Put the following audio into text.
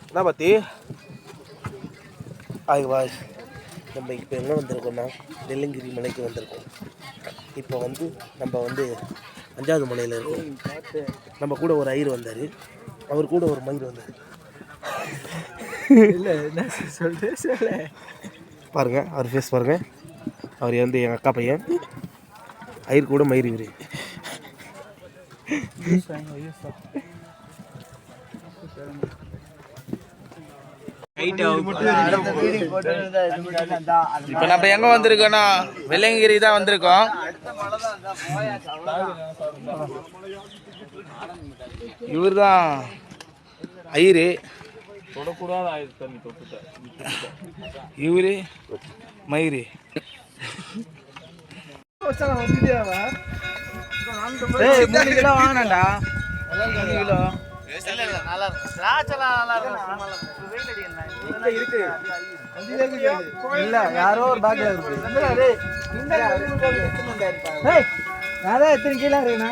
என்ன பற்றி ஆய்வாய் நம்ம இப்போ எங்கே வந்திருக்கோம்னா வெள்ளங்கிரி மலைக்கு வந்திருக்கோம். இப்போ வந்து நம்ம வந்து 5வது மலையில் இருக்கோம். நம்ம கூட ஒரு ஐயர் வந்தார், அவர் கூட ஒரு மயிர் வந்தார். இல்லை என்ன சொல்ல பாருங்கள் அவர் ஃபேஸ் பாருங்கள். அவர் வந்து எங்கள் அக்கா பையன். ஐயர் கூட மயிர் இவரு. இப்போ நம்ம எங்க வந்திருக்கோம்னா வெள்ளங்கிரி தான் வந்திருக்கோம். இவர் தான் ஐயரு, இவரு மயிறு. வாங்கினாண்டா 3 கிலோ இல்ல யாரோ ஒரு பேக்ல இருக்கு. எத்தனை கீழே இருக்குண்ணா?